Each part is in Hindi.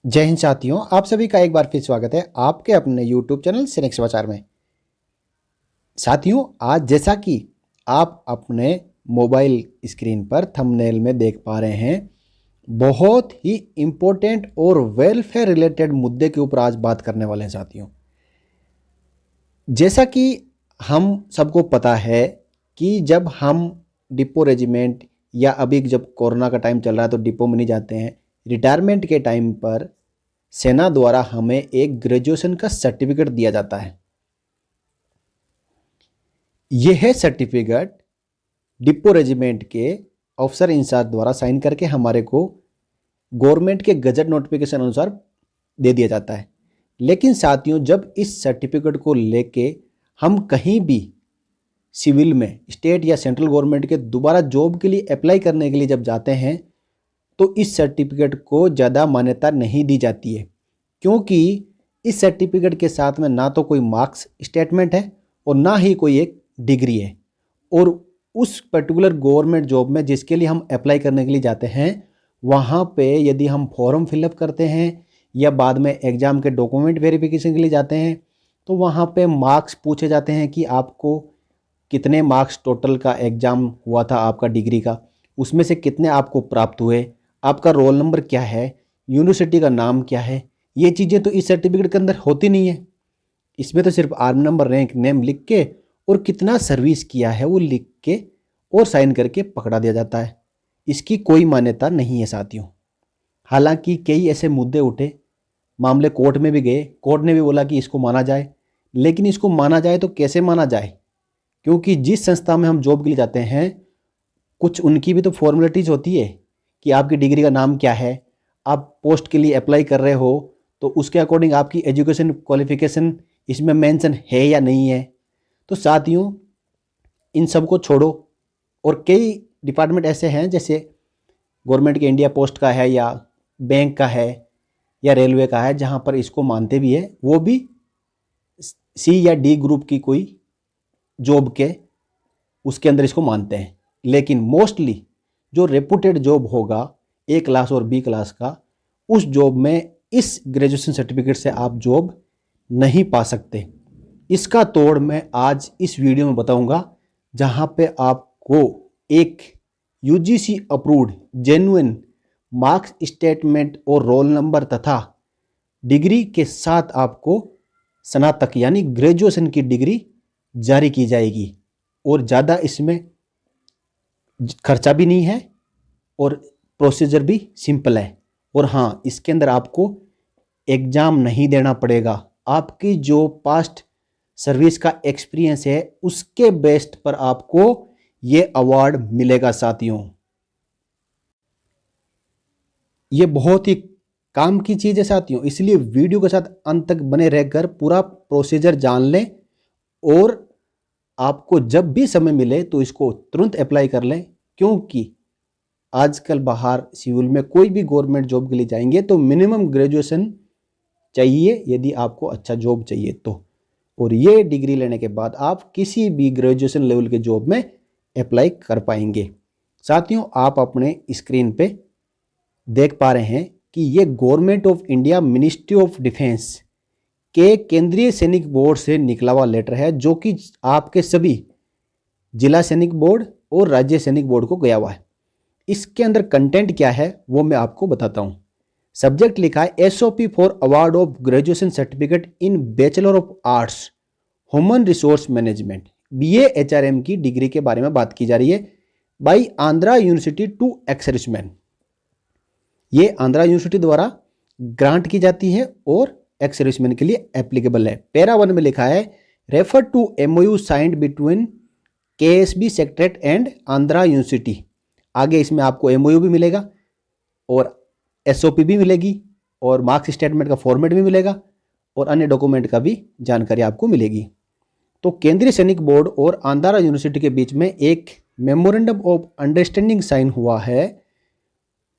जय हिंद साथियों, आप सभी का एक बार फिर स्वागत है आपके अपने YouTube चैनल सैनिक समाचार में। साथियों, आज जैसा कि आप अपने मोबाइल स्क्रीन पर थंबनेल में देख पा रहे हैं, बहुत ही इम्पोर्टेंट और वेलफेयर रिलेटेड मुद्दे के ऊपर आज बात करने वाले हैं साथियों। जैसा कि हम सबको पता है कि जब हम डिपो रेजिमेंट या अभी जब कोरोना का टाइम चल रहा है तो डिपो में नहीं जाते हैं, रिटायरमेंट के टाइम पर सेना द्वारा हमें एक ग्रेजुएशन का सर्टिफिकेट दिया जाता है। यह सर्टिफिकेट डिपो रेजिमेंट के ऑफिसर इंचार्ज द्वारा साइन करके हमारे को गवर्नमेंट के गजट नोटिफिकेशन अनुसार दे दिया जाता है। लेकिन साथियों, जब इस सर्टिफिकेट को लेके हम कहीं भी सिविल में स्टेट या सेंट्रल गवर्नमेंट के दोबारा जॉब के लिए अप्लाई करने के लिए जब जाते हैं तो इस सर्टिफिकेट को ज़्यादा मान्यता नहीं दी जाती है, क्योंकि इस सर्टिफिकेट के साथ में ना तो कोई मार्क्स स्टेटमेंट है और ना ही कोई एक डिग्री है। और उस पर्टिकुलर गवर्नमेंट जॉब में जिसके लिए हम अप्लाई करने के लिए जाते हैं, वहाँ पे यदि हम फॉर्म फिलअप करते हैं या बाद में एग्ज़ाम के डॉक्यूमेंट वेरिफिकेशन के लिए जाते हैं तो वहाँ पे मार्क्स पूछे जाते हैं कि आपको कितने मार्क्स टोटल का एग्ज़ाम हुआ था, आपका डिग्री का, उसमें से कितने आपको प्राप्त हुए, आपका रोल नंबर क्या है, यूनिवर्सिटी का नाम क्या है। ये चीज़ें तो इस सर्टिफिकेट के अंदर होती नहीं है। इसमें तो सिर्फ आर्मी नंबर, रैंक, नेम लिख के और कितना सर्विस किया है वो लिख के और साइन करके पकड़ा दिया जाता है। इसकी कोई मान्यता नहीं है साथियों। हालांकि कई ऐसे मुद्दे उठे, मामले कोर्ट में भी गए, कोर्ट ने भी बोला कि इसको माना जाए, लेकिन इसको माना जाए तो कैसे माना जाए, क्योंकि जिस संस्था में हम जॉब के लिए जाते हैं कुछ उनकी भी तो फॉर्मेलिटीज़ होती है कि आपकी डिग्री का नाम क्या है, आप पोस्ट के लिए अप्लाई कर रहे हो तो उसके अकॉर्डिंग आपकी एजुकेशन क्वालिफिकेशन इसमें मेंशन है या नहीं है। तो साथियों, इन सब को छोड़ो और कई डिपार्टमेंट ऐसे हैं जैसे गवर्नमेंट के इंडिया पोस्ट का है या बैंक का है या रेलवे का है, जहाँ पर इसको मानते भी है, वो भी सी या डी ग्रुप की कोई जॉब के उसके अंदर इसको मानते हैं। लेकिन मोस्टली जो रेपुटेड जॉब होगा ए क्लास और बी क्लास का, उस जॉब में इस ग्रेजुएशन सर्टिफिकेट से आप जॉब नहीं पा सकते। इसका तोड़ मैं आज इस वीडियो में बताऊंगा, जहां पे आपको एक UGC approved genuine marks statement और रोल नंबर तथा डिग्री के साथ आपको स्नातक यानी ग्रेजुएशन की डिग्री जारी की जाएगी। और ज़्यादा इसमें खर्चा भी नहीं है और प्रोसीजर भी सिंपल है। और हाँ, इसके अंदर आपको एग्ज़ाम नहीं देना पड़ेगा। आपकी जो पास्ट सर्विस का एक्सपीरियंस है उसके बेस्ट पर आपको ये अवार्ड मिलेगा साथियों। ये बहुत ही काम की चीज़ है साथियों, इसलिए वीडियो के साथ अंत तक बने रहकर पूरा प्रोसीजर जान लें और आपको जब भी समय मिले तो इसको तुरंत अप्लाई कर लें। क्योंकि आजकल बाहर सिविल में कोई भी गवर्नमेंट जॉब के लिए जाएंगे तो मिनिमम ग्रेजुएशन चाहिए यदि आपको अच्छा जॉब चाहिए तो। और ये डिग्री लेने के बाद आप किसी भी ग्रेजुएशन लेवल के जॉब में अप्लाई कर पाएंगे। साथियों, आप अपने स्क्रीन पे देख पा रहे हैं कि ये government of India ministry of defence के केंद्रीय सैनिक बोर्ड से निकला हुआ लेटर है, जो कि आपके सभी जिला सैनिक बोर्ड और राज्य सैनिक बोर्ड को गया हुआ है। इसके अंदर कंटेंट क्या है वो मैं आपको बताता हूँ। सब्जेक्ट लिखा है SOP for award of graduation certificate in bachelor of arts human resource management BA HRM की डिग्री के बारे में बात की जा रही है by Andhra University to ex serviceman. ये आंध्रा यूनिवर्सिटी द्वारा ग्रांट की जाती है और एक्स सर्विसमैन के लिए एप्लीकेबल है। पैरा 1 में लिखा है refer to MOU signed between KSB secretariat and Andhra University. आगे इसमें आपको एमओयू भी मिलेगा और एसओपी भी मिलेगी और मार्क्स स्टेटमेंट का फॉर्मेट भी मिलेगा और अन्य डॉक्यूमेंट का भी जानकारी आपको मिलेगी। तो केंद्रीय सैनिक बोर्ड और आंध्रा यूनिवर्सिटी के बीच में एक मेमोरेंडम ऑफ अंडरस्टैंडिंग साइन हुआ है,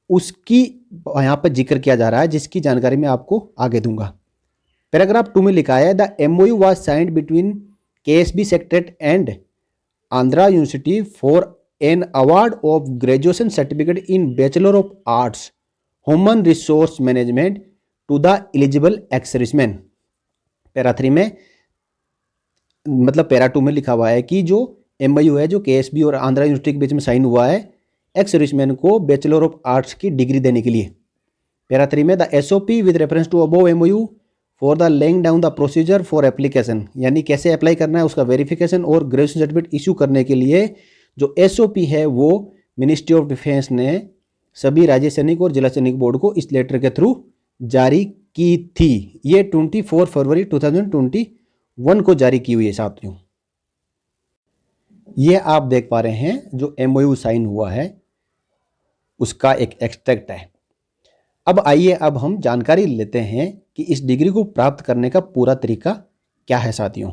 उसकी यहाँ पर जिक्र किया जा रहा है, जिसकी जानकारी मैं आपको आगे दूंगा। पैराग्राफ 2 में लिखा है the MOU was signed between KSB secretariat and Andhra University for an award of graduation certificate in bachelor of arts human resource management to the eligible ex serviceman. Para 3 में मतलब पैरा 2 में लिखा हुआ है कि जो MOU है जो KSB और आंध्रा यूनिवर्सिटी के बीच में साइन हुआ है एक्स सर्विसमैन को बैचलर ऑफ आर्ट्स की डिग्री देने के लिए। पैरा 3 में the SOP with reference to above MOU for the laying down the procedure for application, यानी कैसे अप्लाई करना है उसका वेरिफिकेशन और ग्रेजुएशन सर्टिफिकेट इशू करने के लिए जो SOP है वो मिनिस्ट्री ऑफ डिफेंस ने सभी राज्य सैनिक और जिला सैनिक बोर्ड को इस लेटर के थ्रू जारी की थी। ये 24 फरवरी 2021 को जारी की हुई है साथियों। ये आप देख पा रहे हैं जो MOU साइन हुआ है उसका एक एक्सट्रैक्ट है। अब आइए अब हम जानकारी लेते हैं कि इस डिग्री को प्राप्त करने का पूरा तरीका क्या है साथियों।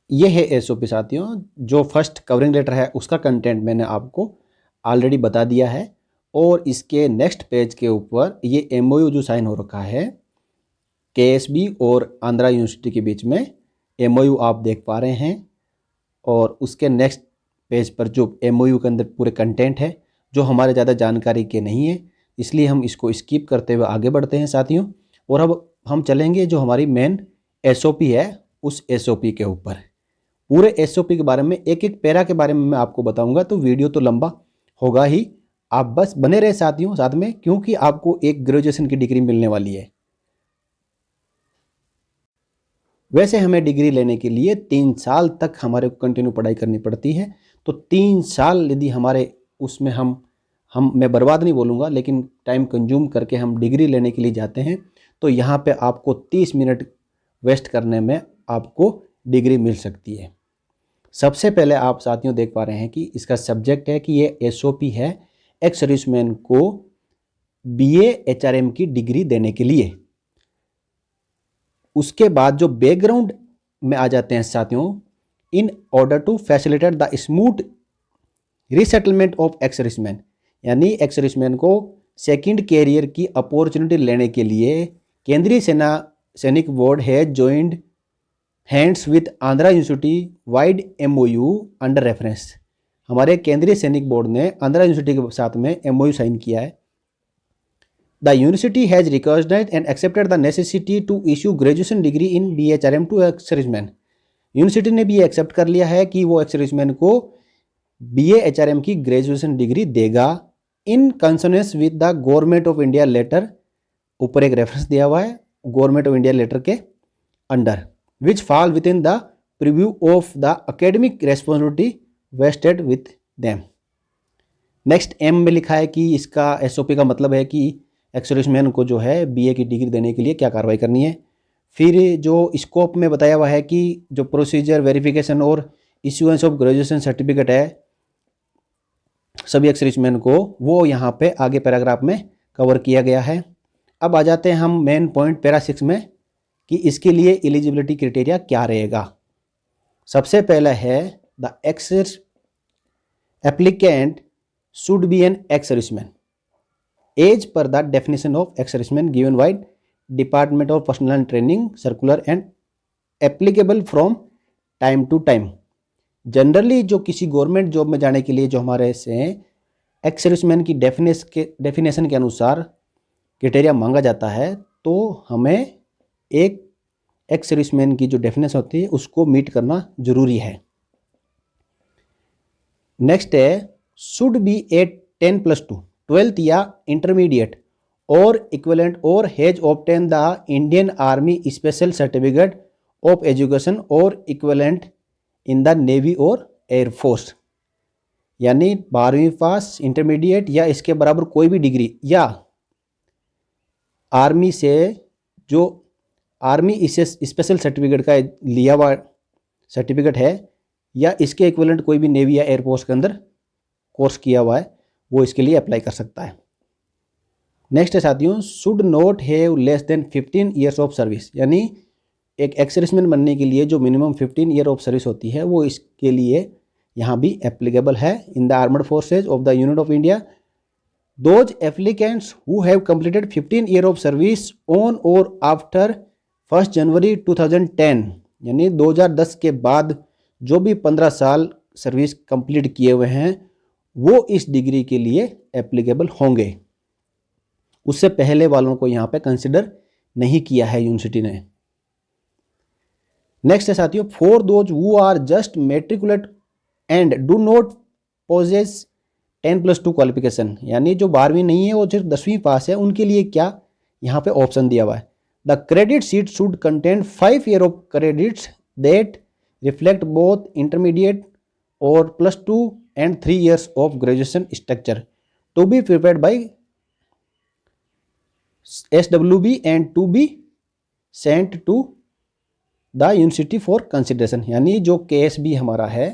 ये है SOP साथियों। जो फर्स्ट कवरिंग लेटर है उसका कंटेंट मैंने आपको ऑलरेडी बता दिया है और इसके नेक्स्ट पेज के ऊपर ये MOU जो साइन हो रखा है KSB और आंध्रा यूनिवर्सिटी के बीच में MOU आप देख पा रहे हैं और उसके नेक्स्ट पेज पर जो MOU के अंदर पूरे कंटेंट है जो हमारे ज़्यादा जानकारी के नहीं है इसलिए हम इसको स्किप करते हुए आगे बढ़ते हैं साथियों। और अब हम चलेंगे जो हमारी मेन SOP है उस SOP के ऊपर। पूरे SOP के बारे में एक एक पैरा के बारे में मैं आपको बताऊंगा तो वीडियो तो लंबा होगा ही, आप बस बने रहे साथियों साथ में, क्योंकि आपको एक ग्रेजुएशन की डिग्री मिलने वाली है। वैसे हमें डिग्री लेने के लिए 3 साल तक हमारे को कंटिन्यू पढ़ाई करनी पड़ती है। तो 3 साल यदि हमारे उसमें हम मैं बर्बाद नहीं बोलूँगा लेकिन टाइम कंज्यूम करके हम डिग्री लेने के लिए जाते हैं तो यहाँ पे आपको 30 मिनट वेस्ट करने में आपको डिग्री मिल सकती है। सबसे पहले आप साथियों देख पा रहे हैं कि इसका सब्जेक्ट है कि ये SOP है एक्स सर्विसमैन को BA HRM की डिग्री देने के लिए। उसके बाद जो बैकग्राउंड में आ जाते हैं साथियों, in order to facilitate the smooth resettlement of ex serviceman, यानी एक्स सर्विसमैन को सेकंड कैरियर की अपॉर्चुनिटी लेने के लिए केंद्रीय सेना सैनिक बोर्ड है joined hands with Andhra University vide MOU under reference. हमारे केंद्रीय सैनिक बोर्ड ने आंध्रा यूनिवर्सिटी के साथ में MOU साइन किया है। The university has recognised and accepted the necessity to issue graduation degree in BHRM to ex serviceman. University ने भी ये एक्सेप्ट कर लिया है कि वो एक्स सर्विसमैन को BA HRM की ग्रेजुएशन डिग्री देगा in consonance with the government of India letter. ऊपर एक रेफरेंस दिया हुआ है गवर्नमेंट ऑफ इंडिया लेटर के under which fall within the preview of the academic responsibility wasted with them. Next M में लिखा है कि इसका SOP का मतलब है कि एक्स सर्विसमैन को जो है BA की डिग्री देने के लिए क्या कार्रवाई करनी है। फिर जो स्कोप में बताया हुआ है कि जो प्रोसीजर वेरिफिकेशन और इश्यूएंस ऑफ ग्रेजुएशन सर्टिफिकेट है सभी एक्स सर्विसमैन को, वो यहाँ पे आगे पैराग्राफ में कवर किया गया है। अब आ जाते हैं हम मेन पॉइंट पैरा 6 में कि इसके लिए एलिजिबिलिटी क्राइटेरिया क्या रहेगा। सबसे पहला है the ex applicant should be an ex serviceman as per the definition of ex serviceman given by department of personnel and training circular and applicable from time to time. Generally जो किसी गवर्नमेंट जॉब में जाने के लिए जो हमारे से एक्स सर्विसमैन की डेफिनेशन के अनुसार क्राइटेरिया मांगा जाता है तो हमें एक एक्स सर्विसमैन की जो डेफिनेशन होती है उसको मीट करना जरूरी है। नेक्स्ट है शुड बी ए 10+2 12th या इंटरमीडिएट और इक्विवेलेंट और has obtain the Indian Army special certificate of education और इक्विवेलेंट इन द नेवी और एयरफोर्स, यानी 12वीं पास, इंटरमीडिएट या इसके बराबर कोई भी डिग्री या आर्मी से जो आर्मी इसे स्पेशल सर्टिफिकेट का लिया हुआ सर्टिफिकेट है या इसके इक्विवेलेंट कोई भी नेवी या एयरफोर्स के अंदर कोर्स किया हुआ है वो इसके लिए अप्लाई कर सकता है। नेक्स्ट है साथियों should not have less than 15 years of service, यानी एक एक्स सर्विसमैन बनने के लिए जो मिनिमम 15 ईयर ऑफ सर्विस होती है वो इसके लिए यहाँ भी एप्लीकेबल है in the armed forces of the unit of India. Those applicants who have completed 15 year of service on or after 1 January 2010, यानी 2010 के बाद जो भी 15 साल सर्विस कंप्लीट किए हुए हैं वो इस डिग्री के लिए एप्लीकेबल होंगे। उससे पहले वालों को यहाँ पे कंसिडर नहीं किया है यूनिवर्सिटी ने। नेक्स्ट है साथियों, for those who are just matriculate and do not possess 10+2 qualification, यानी जो 12वीं नहीं है वो सिर्फ 10वीं पास है, उनके लिए क्या यहाँ पे ऑप्शन दिया हुआ है। The credit sheet should contain 5 year of credits that reflect both intermediate और +2 and 3 years of graduation structure to be prepared by SWB and to be sent to the university for consideration। यानी जो KSB हमारा है,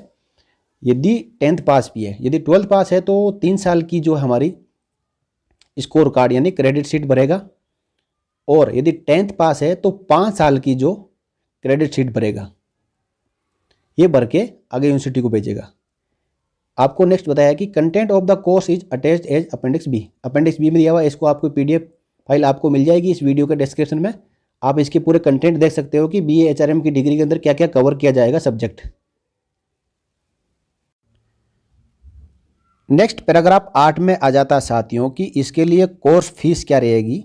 यदि 10th पास भी है, यदि 12th पास है तो 3 साल की जो हमारी स्कोर कार्ड यानी क्रेडिट शीट भरेगा, और यदि 10th पास है तो 5 साल की जो क्रेडिट शीट भरेगा, ये भर के आगे यूनिवर्सिटी को भेजेगा। आपको नेक्स्ट बताया कि content of the course is attached as appendix B. Appendix B में दिया हुआ है, इसको आपको PDF फाइल आपको मिल जाएगी इस वीडियो के डिस्क्रिप्शन में। आप इसके पूरे कंटेंट देख सकते हो कि BA HRM की डिग्री के अंदर क्या क्या कवर किया जाएगा सब्जेक्ट। नेक्स्ट पैराग्राफ 8 में आ जाता है साथियों कि इसके लिए कोर्स फीस क्या रहेगी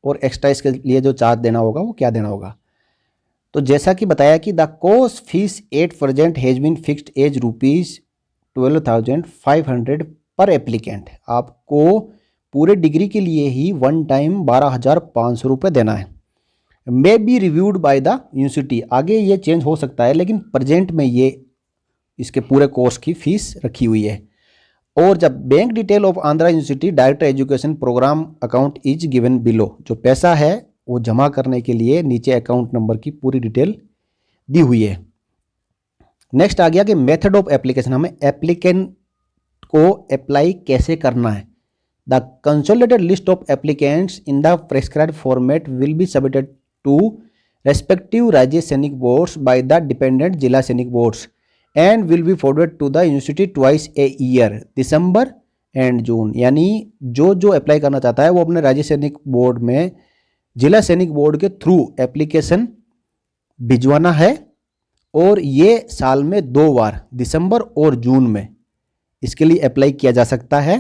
और एक्स्ट्रा इसके लिए जो चार्ज देना होगा वो क्या देना होगा। तो जैसा कि बताया कि the course fees at present has been fixed as ₹12,500 per applicant. आपको पूरे डिग्री के लिए ही वन टाइम 12,500 रुपये देना है। May be reviewed by the university, आगे ये चेंज हो सकता है लेकिन प्रेजेंट में ये इसके पूरे कोर्स की फीस रखी हुई है। और जब bank detail of Andhra University director education programme account is given below, जो पैसा है वो जमा करने के लिए नीचे अकाउंट नंबर की पूरी डिटेल दी हुई है। नेक्स्ट आ गया कि मेथड ऑफ एप्लीकेशन, हमें एप्लीकेंट को अप्लाई कैसे करना है। The consolidated list of applicants in the prescribed format will be submitted to respective राज्य Sainik Boards by the dependent Zila Sainik Boards and will be forward to the university twice a year, December and June. यानी जो अप्लाई करना चाहता है वो अपने राज्य सैनिक बोर्ड में जिला सैनिक बोर्ड के थ्रू एप्लीकेशन भिजवाना है, और ये साल में 2 बार दिसंबर और जून में इसके लिए अप्लाई किया जा सकता है।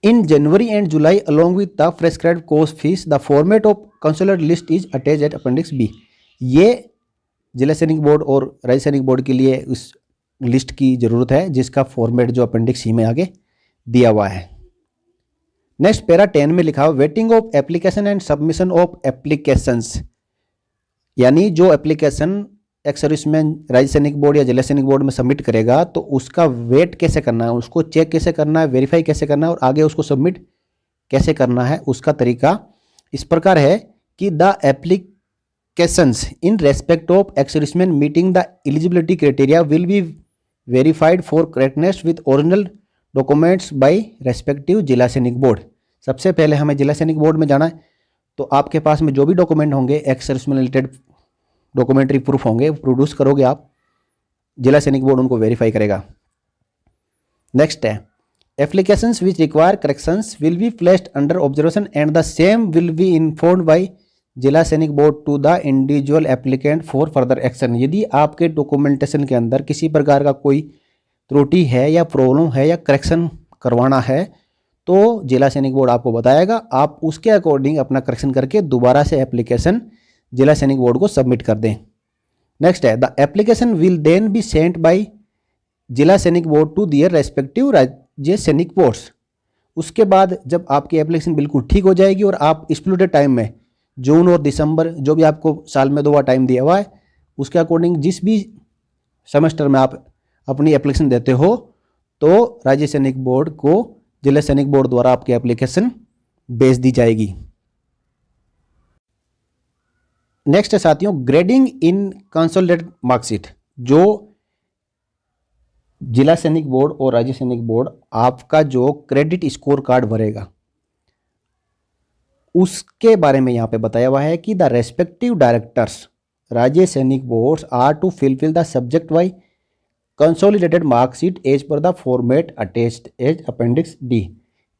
In January and July along with the prescribed course fees the format of consolidated list is attached at appendix B. ये जिला सैनिक बोर्ड और राज्य सैनिक बोर्ड के लिए उस लिस्ट की ज़रूरत है जिसका फॉर्मेट जो अपेंडिक्स सी में आगे दिया हुआ है। नेक्स्ट पैरा 10 में लिखा हुआ waiting of application and submission of applications, यानी जो एप्लीकेशन एक्स सर्विसमैन राज्य सैनिक बोर्ड या जिला सैनिक बोर्ड में सबमिट करेगा तो उसका वेट कैसे करना है, उसको चेक कैसे करना है, वेरीफाई कैसे करना है और आगे उसको सबमिट कैसे करना है, उसका तरीका इस प्रकार है कि the applications in respect of ex serviceman meeting the eligibility criteria will be verified for correctness with original documents by respective Zila Sainik board. सबसे पहले हमें जिला सैनिक बोर्ड में जाना है, तो आपके पास में जो भी डॉक्यूमेंट होंगे ex serviceman related documentary proof होंगे प्रोड्यूस करोगे आप, जिला सैनिक बोर्ड उनको वेरीफाई करेगा। नेक्स्ट है applications which require corrections will be placed under observation and the same will be informed by Zila Sainik Board to the individual applicant for further action. यदि आपके डॉक्यूमेंटेशन के अंदर किसी प्रकार का कोई त्रुटि है या प्रॉब्लम है या करेक्शन करवाना है तो जिला सैनिक बोर्ड आपको बताएगा, आप उसके अकॉर्डिंग अपना करेक्शन करके दोबारा से एप्लीकेशन जिला सैनिक बोर्ड को सबमिट कर दें। नेक्स्ट है the application will then be sent by Zila Sainik Board to their respective राज्य सैनिक बोर्ड्स। उसके बाद जब आपकी एप्लीकेशन बिल्कुल ठीक हो जाएगी और आप स्प्लिटेड टाइम में जून और दिसंबर जो भी आपको साल में 2 बार टाइम दिया हुआ है उसके अकॉर्डिंग जिस भी सेमेस्टर में आप अपनी एप्लीकेशन देते हो तो राज्य सैनिक बोर्ड को जिला सैनिक बोर्ड द्वारा आपकी एप्लीकेशन भेज दी जाएगी। नेक्स्ट है साथियों ग्रेडिंग इन कंसोलिडेटेड मार्कशीट। जो जिला सैनिक बोर्ड और राज्य सैनिक बोर्ड आपका जो क्रेडिट स्कोर कार्ड भरेगा उसके बारे में यहाँ पे बताया हुआ है कि the respective directors Rajya Sainik Boards are to fulfil the subject wise consolidated marksheet as per the format attached as appendix D.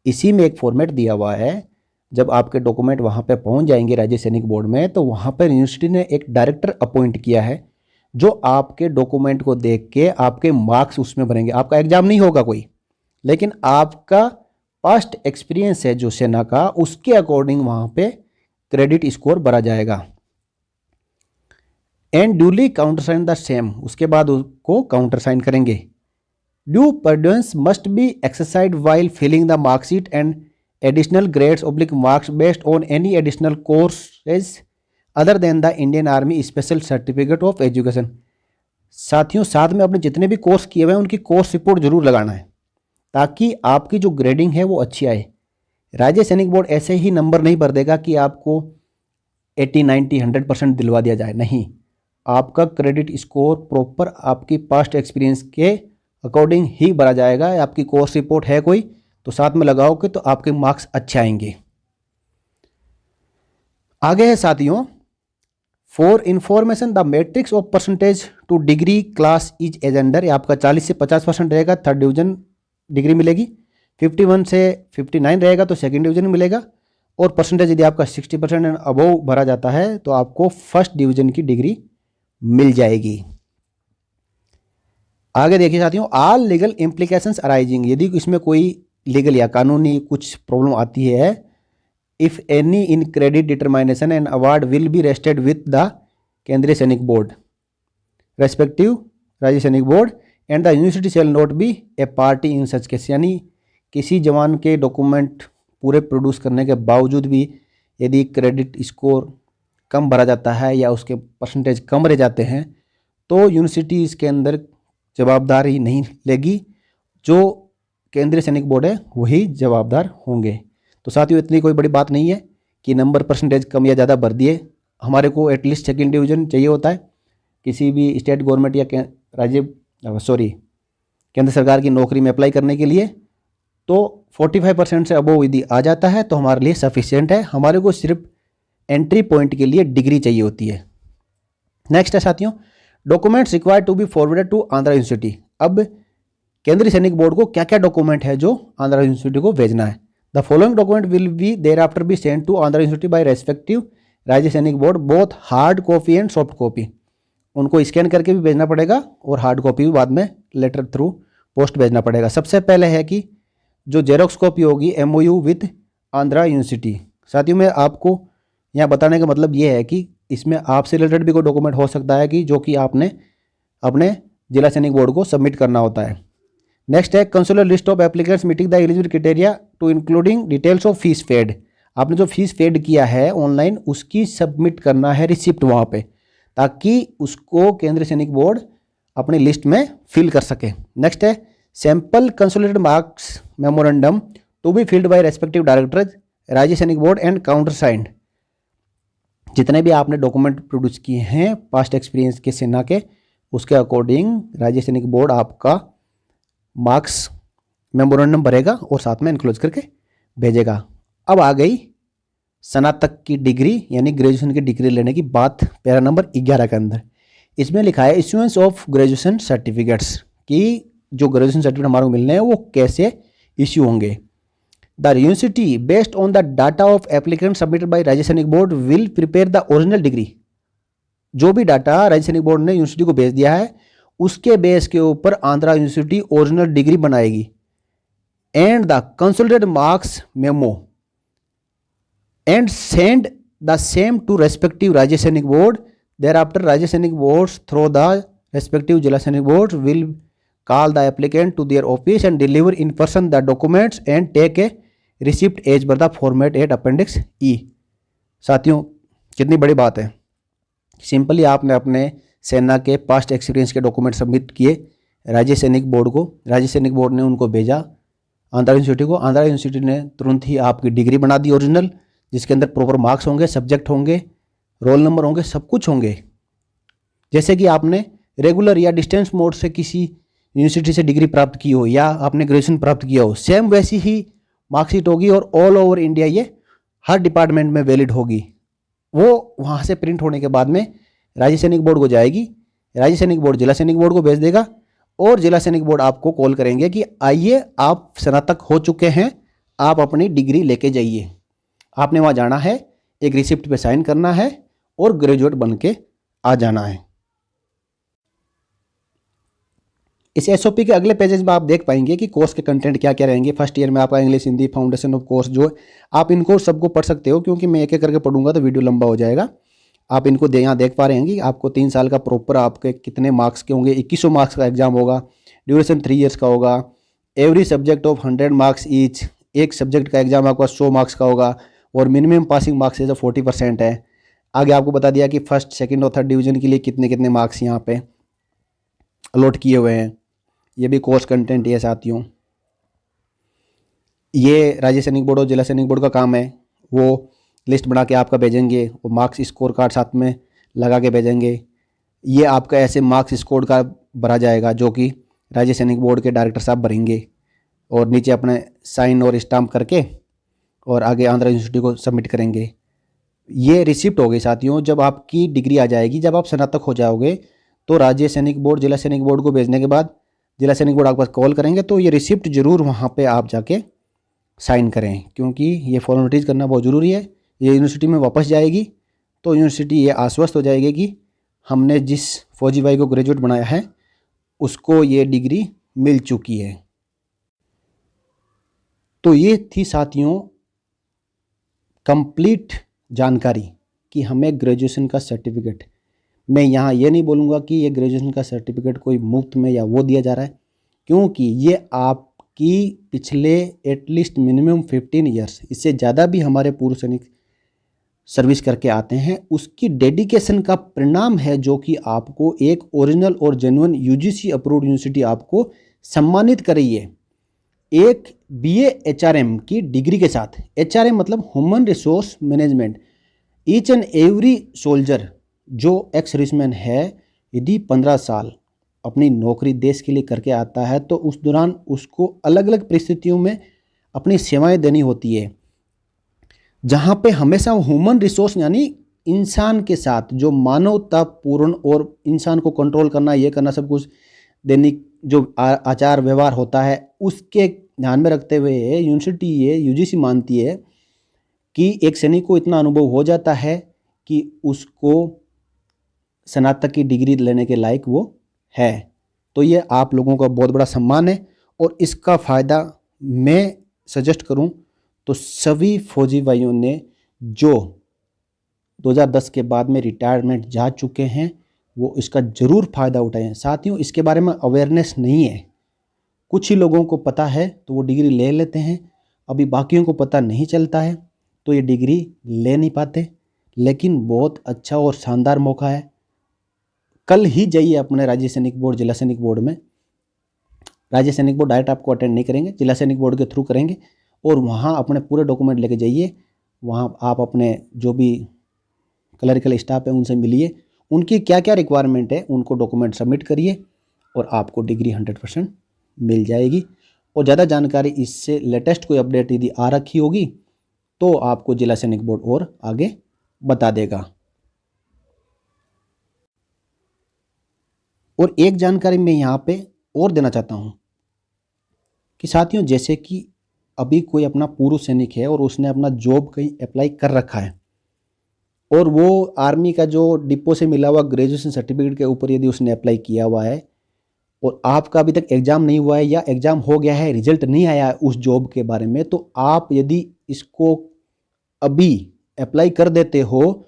इसी में एक फॉर्मेट दिया हुआ है, जब आपके डॉक्यूमेंट वहाँ पे पहुँच जाएंगे राज्य सैनिक बोर्ड में तो वहाँ पर यूनिवर्सिटी ने एक डायरेक्टर अपॉइंट किया है जो आपके डॉक्यूमेंट को देख के आपके मार्क्स उसमें भरेंगे। आपका एग्जाम नहीं होगा कोई, लेकिन आपका पास्ट एक्सपीरियंस है जो सेना का, उसके अकॉर्डिंग वहाँ पे क्रेडिट स्कोर भरा जाएगा। And duly countersign the same, उसके बाद उसको काउंटर साइन करेंगे। Due prudence must be exercise while filling the marksheet and additional grades oblique marks based on any additional courses other than the Indian Army special certificate of education. साथियों, साथ में अपने जितने भी कोर्स किए हुए हैं उनकी कोर्स रिपोर्ट जरूर लगाना है, ताकि आपकी जो ग्रेडिंग है वो अच्छी आए। राज्य सैनिक बोर्ड ऐसे ही नंबर नहीं भर देगा कि आपको 80, 90, 100% दिलवा दिया जाए, नहीं। आपका क्रेडिट स्कोर प्रॉपर आपकी पास्ट एक्सपीरियंस के अकॉर्डिंग ही भरा जाएगा। आपकी कोर्स रिपोर्ट है कोई तो साथ में लगाओगे तो आपके मार्क्स अच्छे आएंगे। आगे है साथियों, for information the matrix of percentage to degree class is as under. आपका 40 से 50% रहेगा, थर्ड डिवीजन डिग्री मिलेगी। 51 से 59 रहेगा तो सेकंड डिवीजन मिलेगा। और परसेंटेज यदि आपका 60% एंड अबव भरा जाता है तो आपको फर्स्ट डिवीजन की डिग्री मिल जाएगी। आगे देखिए साथियों, ऑल लीगल इम्प्लीकेशंस अराइजिंग, यदि इसमें कोई लीगल या कानूनी कुछ प्रॉब्लम आती है, if any in credit determination and award will be rested with the Kendriya Sainik Board respective राज्य सैनिक board and the university shall not be a party in such case. यानी किसी जवान के डॉक्यूमेंट पूरे प्रोड्यूस करने के बावजूद भी यदि क्रेडिट स्कोर कम भरा जाता है या उसके परसेंटेज कम रह जाते हैं तो यूनिवर्सिटी इसके अंदर जवाबदारी नहीं लेगी, जो केंद्रीय सैनिक बोर्ड है वही जवाबदार होंगे। तो साथियों, इतनी कोई बड़ी बात नहीं है कि नंबर परसेंटेज कम या ज़्यादा भर दिए, हमारे को एटलीस्ट सेकंड डिवीजन चाहिए होता है किसी भी स्टेट गवर्नमेंट या केंद्र सरकार की नौकरी में अप्लाई करने के लिए। तो 45% से अबोव यदि आ जाता है तो हमारे लिए सफिशिएंट है, हमारे को सिर्फ एंट्री पॉइंट के लिए डिग्री चाहिए होती है। नेक्स्ट है साथियों, documents required to be forwarded to Andhra University. अब केंद्रीय सैनिक बोर्ड को क्या क्या डॉक्यूमेंट है जो आंध्रा यूनिवर्सिटी को भेजना है। The following document will be thereafter be send to Andhra University by respective राज्य सैनिक Board both hard copy and soft copy. उनको स्कैन करके भी भेजना पड़ेगा और हार्ड कॉपी भी बाद में लेटर थ्रू पोस्ट भेजना पड़ेगा। सबसे पहले है कि जो जेरोक्स कॉपी होगी MOU विथ आंध्रा यूनिवर्सिटी। साथियों, में आपको यहाँ बताने का मतलब ये है कि इसमें आपसे रिलेटेड भी कोई डॉक्यूमेंट हो सकता है कि जो कि आपने अपने जिला सैनिक बोर्ड को सबमिट करना होता है। नेक्स्ट है consular list of applicants meeting the eligible criteria to including details of fees paid. आपने जो फीस पेड किया है ऑनलाइन उसकी सबमिट करना है रिसिप्ट वहाँ पे, ताकि उसको केंद्रीय सैनिक बोर्ड अपनी लिस्ट में फिल कर सके। नेक्स्ट है sample consolidated marks memorandum to be filled by respective directorate Rajya सैनिक बोर्ड एंड काउंटर साइंड। जितने भी आपने डॉक्यूमेंट प्रोड्यूस किए हैं पास्ट एक्सपीरियंस के सेना के, उसके अकॉर्डिंग राज्य सैनिक बोर्ड आपका मार्क्स मेमोरेंडम भरेगा और साथ में इनक्लोज करके भेजेगा। अब आ गई स्नातक की डिग्री यानी ग्रेजुएशन की डिग्री लेने की बात, पैरा नंबर 11 के अंदर। इसमें लिखा है इश्यूएंस ऑफ ग्रेजुएशन सर्टिफिकेट्स, कि जो ग्रेजुएशन सर्टिफिकेट हमारे को मिलने हैं वो कैसे इश्यू होंगे। The university based on the data of applicant submitted by राज्य सैनिक board will prepare the original degree. जो भी डाटा राज्य सैनिक बोर्ड ने यूनिवर्सिटी को भेज दिया है उसके बेस के ऊपर आंध्रा यूनिवर्सिटी ओरिजिनल डिग्री बनाएगी। And the consolidated marks memo and send the same to respective राज्य सैनिक बोर्ड। देयर आफ्टर राज्य सैनिक board through the respective Zila Sainik board will call the applicant to their office and deliver in person the documents and take a receipt as per the format at appendix E। साथियों, कितनी बड़ी बात है। सिंपली आपने अपने सेना के पास्ट एक्सपीरियंस के डॉक्यूमेंट सबमिट किए राज्य सैनिक बोर्ड को, राज्य सैनिक बोर्ड ने उनको भेजा आंध्रा यूनिवर्सिटी को, आंध्रा यूनिवर्सिटी ने तुरंत ही आपकी डिग्री बना दी ओरिजिनल, जिसके अंदर प्रॉपर मार्क्स होंगे, सब्जेक्ट होंगे, रोल नंबर होंगे, सब कुछ होंगे। जैसे कि आपने रेगुलर या डिस्टेंस मोड से किसी यूनिवर्सिटी से डिग्री प्राप्त की हो या आपने ग्रेजुएशन प्राप्त किया हो, सेम वैसी ही मार्कशीट होगी और ऑल ओवर इंडिया ये हर डिपार्टमेंट में वैलिड होगी। वो वहाँ से प्रिंट होने के बाद में राज्य सैनिक बोर्ड को जाएगी, राज्य सैनिक बोर्ड जिला सैनिक बोर्ड को भेज देगा और जिला सैनिक बोर्ड आपको कॉल करेंगे कि आइए आप स्नातक हो चुके हैं, आप अपनी डिग्री लेके जाइए। आपने वहाँ जाना है, एक रिसिप्ट पे साइन करना है और ग्रेजुएट बन के आ जाना है। इस एसओपी के अगले पेजेज में आप देख पाएंगे कि कोर्स के कंटेंट क्या क्या रहेंगे। फर्स्ट ईयर में आपका English, Hindi, foundation of course जो आप इनको सबको पढ़ सकते हो, क्योंकि मैं एक एक करके पढ़ूंगा तो वीडियो लंबा हो जाएगा। आप इनको यहाँ देख पा रहे हैं कि आपको 3 साल का प्रॉपर आपके कितने मार्क्स के होंगे। 2100 मार्क्स का एग्जाम होगा, ड्यूरेशन 3 ईयर्स का होगा, every subject of 100 marks each. एक सब्जेक्ट का एग्जाम आपका 100 मार्क्स का होगा और मिनिमम पासिंग मार्क्स जो 40% है। आगे आपको बता दिया कि फर्स्ट, सेकंड और थर्ड डिवीजन के लिए कितने कितने मार्क्स यहाँ पे अलॉट किए हुए हैं। ये भी कोर्स कंटेंट है साथियों। ये राज्य सैनिक बोर्ड और जिला सैनिक बोर्ड का काम है, वो लिस्ट बना के आपका भेजेंगे और मार्क्स स्कोर कार्ड साथ में लगा के भेजेंगे। ये आपका ऐसे मार्क्स स्कोर कार्ड भरा जाएगा जो कि राज्य सैनिक बोर्ड के डायरेक्टर साहब भरेंगे और नीचे अपने साइन और स्टाम्प करके और आगे आंध्र यूनिवर्सिटी को सबमिट करेंगे। ये रिसिप्ट हो गई साथियों। जब आपकी डिग्री आ जाएगी, जब आप स्नातक हो जाओगे, तो राज्य सैनिक बोर्ड, जिला सैनिक बोर्ड को भेजने के बाद जिला सैनिक बोर्ड आपके पास कॉल करेंगे, तो ये रिसिप्ट जरूर वहाँ पे आप जाके साइन करें, क्योंकि ये फॉर्मेलिटीज़ करना बहुत ज़रूरी है। ये यूनिवर्सिटी में वापस जाएगी तो यूनिवर्सिटी ये आश्वस्त हो जाएगी कि हमने जिस फौजी भाई को ग्रेजुएट बनाया है उसको ये डिग्री मिल चुकी है। तो ये थी साथियों कंप्लीट जानकारी कि हमें ग्रेजुएशन का सर्टिफिकेट, मैं यहाँ ये नहीं बोलूँगा कि ये ग्रेजुएशन का सर्टिफिकेट कोई मुफ्त में या वो दिया जा रहा है, क्योंकि ये आपकी पिछले एटलीस्ट मिनिमम 15 ईयर्स, इससे ज़्यादा भी हमारे पूर्व सैनिक सर्विस करके आते हैं, उसकी डेडिकेशन का परिणाम है, जो कि आपको एक ओरिजिनल और जेन्युइन यूजीसी अप्रूव्ड यूनिवर्सिटी आपको सम्मानित कर रही है। एक बीए एचआरएम की डिग्री के साथ, एचआरएम मतलब human resource management. Each and every soldier जो एक्स सर्विसमैन है, यदि 15 साल अपनी नौकरी देश के लिए करके आता है तो उस दौरान उसको अलग अलग परिस्थितियों में अपनी सेवाएं देनी होती है, जहाँ पे हमेशा ह्यूमन रिसोर्स यानी इंसान के साथ जो मानवतापूर्ण और इंसान को कंट्रोल करना, ये करना, सब कुछ दैनिक जो आचार व्यवहार होता है उसके ध्यान में रखते हुए यूनिवर्सिटी ये यूजीसी मानती है कि एक सैनिक को इतना अनुभव हो जाता है कि उसको स्नातक की डिग्री लेने के लायक वो है। तो ये आप लोगों का बहुत बड़ा सम्मान है और इसका फ़ायदा मैं सजेस्ट करूं तो सभी फौजी भाइयों ने जो 2010 के बाद में रिटायरमेंट जा चुके हैं वो इसका ज़रूर फ़ायदा उठाएं। साथियों, इसके बारे में अवेयरनेस नहीं है, कुछ ही लोगों को पता है तो वो डिग्री ले लेते हैं, अभी बाकियों को पता नहीं चलता है तो ये डिग्री ले नहीं पाते। लेकिन बहुत अच्छा और शानदार मौका है। कल ही जाइए अपने राज्य सैनिक बोर्ड, जिला सैनिक बोर्ड में। राज्य सैनिक बोर्ड डायरेक्ट आपको अटेंड नहीं करेंगे, जिला सैनिक बोर्ड के थ्रू करेंगे और वहाँ अपने पूरे डॉक्यूमेंट लेके जाइए। वहाँ आप अपने जो भी क्लरिकल स्टाफ है उनसे मिलिए, उनकी क्या क्या रिक्वायरमेंट है उनको डॉक्यूमेंट सबमिट करिए और आपको डिग्री 100% मिल जाएगी। और ज़्यादा जानकारी इससे लेटेस्ट कोई अपडेट यदि आ रखी होगी तो आपको जिला सैनिक बोर्ड और आगे बता देगा। और एक जानकारी मैं यहाँ पे और देना चाहता हूँ कि साथियों, जैसे कि अभी कोई अपना पूर्व सैनिक है और उसने अपना जॉब कहीं अप्लाई कर रखा है और वो आर्मी का जो डिपो से मिला हुआ ग्रेजुएशन सर्टिफिकेट के ऊपर यदि उसने अप्लाई किया हुआ है और आपका अभी तक एग्ज़ाम नहीं हुआ है या एग्ज़ाम हो गया है, रिजल्ट नहीं आया है उस जॉब के बारे में, तो आप यदि इसको अभी अप्लाई कर देते हो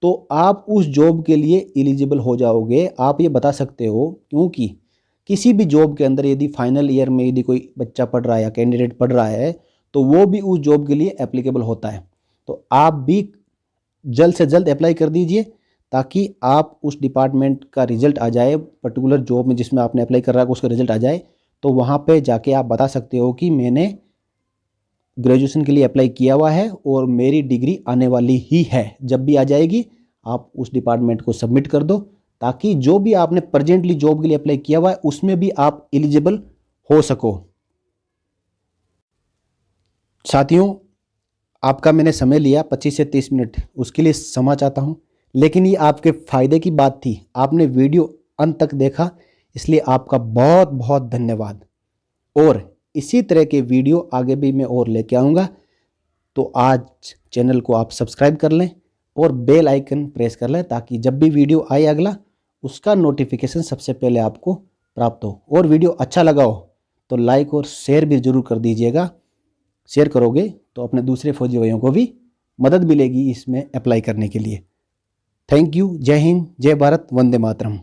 तो आप उस जॉब के लिए एलिजिबल हो जाओगे। आप ये बता सकते हो, क्योंकि किसी भी जॉब के अंदर यदि फाइनल ईयर में यदि कोई बच्चा पढ़ रहा है या कैंडिडेट पढ़ रहा है तो वो भी उस जॉब के लिए एप्लीकेबल होता है। तो आप भी जल्द से जल्द अप्लाई कर दीजिए ताकि आप उस डिपार्टमेंट का रिजल्ट आ जाए, पर्टिकुलर जॉब में जिसमें आपने अप्लाई कर रहा है उसका रिजल्ट आ जाए, तो वहाँ पे जाके आप बता सकते हो कि मैंने ग्रेजुएशन के लिए अप्लाई किया हुआ है और मेरी डिग्री आने वाली ही है। जब भी आ जाएगी आप उस डिपार्टमेंट को सबमिट कर दो ताकि जो भी आपने प्रेजेंटली जॉब के लिए अप्लाई किया हुआ है उसमें भी आप एलिजिबल हो सको। साथियों, आपका मैंने समय लिया 25 से 30 मिनट, उसके लिए क्षमा चाहता हूँ, लेकिन ये आपके फ़ायदे की बात थी। आपने वीडियो अंत तक देखा, इसलिए आपका बहुत बहुत धन्यवाद। और इसी तरह के वीडियो आगे भी मैं और लेके आऊँगा, तो आज चैनल को आप सब्सक्राइब कर लें और बेल आइकन प्रेस कर लें ताकि जब भी वीडियो आए अगला उसका नोटिफिकेशन सबसे पहले आपको प्राप्त हो। और वीडियो अच्छा लगा हो तो लाइक और शेयर भी जरूर कर दीजिएगा। शेयर करोगे तो अपने दूसरे फौजी भाइयों को भी मदद मिलेगी इसमें अप्लाई करने के लिए। Thank you. जय हिंद, जय भारत, वंदे मातरम।